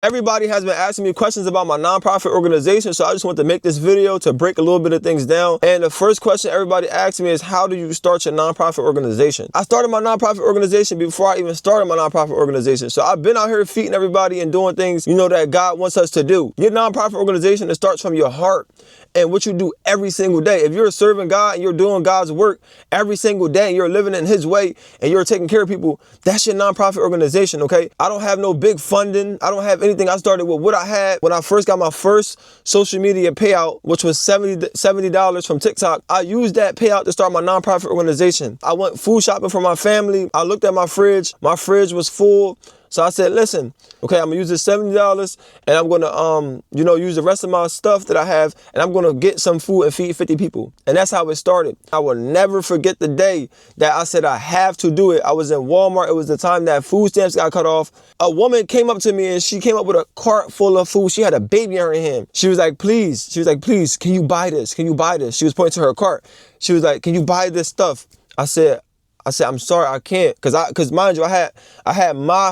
Everybody has been asking me questions about my nonprofit organization, so I just want to make this video to break a little bit of things down. And the first question everybody asks me is, how do you start your nonprofit organization? I started my nonprofit organization before I even started my nonprofit organization. So I've been out here feeding everybody and doing things, that God wants us to do. Your nonprofit organization, it starts from your heart and what you do every single day. If you're serving God and you're doing God's work every single day and you're living in His way and you're taking care of people, that's your nonprofit organization, okay? I don't have no big funding. I don't have anything. I started with what I had when I first got my first social media payout, which was $70 from TikTok. I used that payout to start my nonprofit organization. I went food shopping for my family. I looked at my fridge. My fridge was full. So I said, listen, okay, I'm gonna use this $70 and I'm gonna, use the rest of my stuff that I have and I'm gonna get some food and feed 50 people. And that's how it started. I will never forget the day that I said I have to do it. I was in Walmart. It was the time that food stamps got cut off. A woman came up to me and she came up with a cart full of food. She had a baby in her hand. She was like, please, can you buy this? Can you buy this? She was pointing to her cart. She was like, can you buy this stuff? I said, I'm sorry, I can't, cause mind you, I had my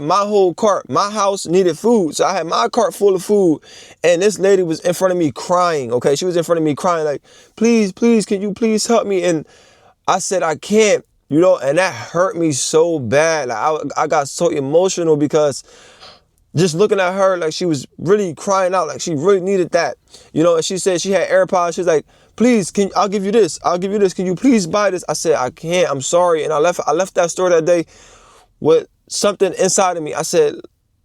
whole cart. My house needed food, so I had my cart full of food, and this lady was in front of me crying. Okay, she was in front of me crying, like, please, can you please help me? And I said, I can't, and that hurt me so bad. Like, I got so emotional because just looking at her, like, she was really crying out, like she really needed that, and she said she had AirPods. She was like, please, I'll give you this. Can you please buy this? I said, I can't, I'm sorry. And I left that store that day with something inside of me. I said,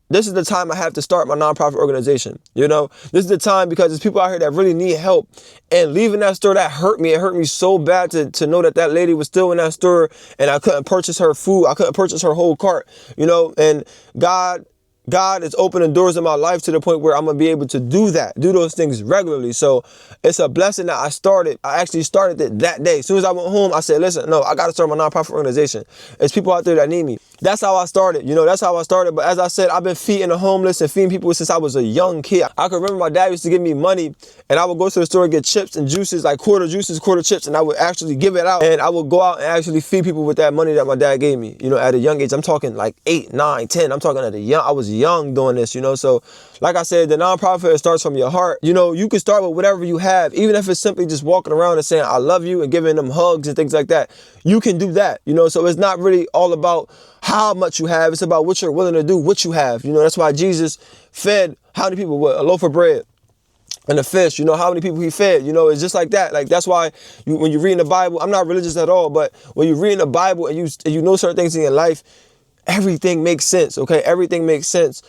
this is the time I have to start my nonprofit organization. This is the time, because there's people out here that really need help. And leaving that store, that hurt me. It hurt me so bad to know that lady was still in that store and I couldn't purchase her food. I couldn't purchase her whole cart, and God is opening doors in my life to the point where I'm going to be able to do those things regularly. So it's a blessing that I actually started it that day. As soon as I went home, I said, listen, no, I got to start my nonprofit organization. There's people out there that need me. That's how I started. That's how I started. But as I said, I've been feeding the homeless and feeding people since I was a young kid. I can remember my dad used to give me money and I would go to the store and get chips and juices, like quarter juices, quarter chips, and I would actually give it out. And I would go out and actually feed people with that money that my dad gave me, at a young age. I'm talking like 8, 9, 10. I'm talking I was young doing this, so like I said, the nonprofit starts from your heart. You can start with whatever you have, even if it's simply just walking around and saying I love you and giving them hugs and things like that. You can do that, so it's not really all about how much you have. It's about what you're willing to do, what you have. That's why Jesus fed how many people with a loaf of bread and a fish. How many people He fed. It's just like that. Like, that's why when you read in the Bible, I'm not religious at all, but when you read in the Bible and you know certain things in your life, everything makes sense. Okay, everything makes sense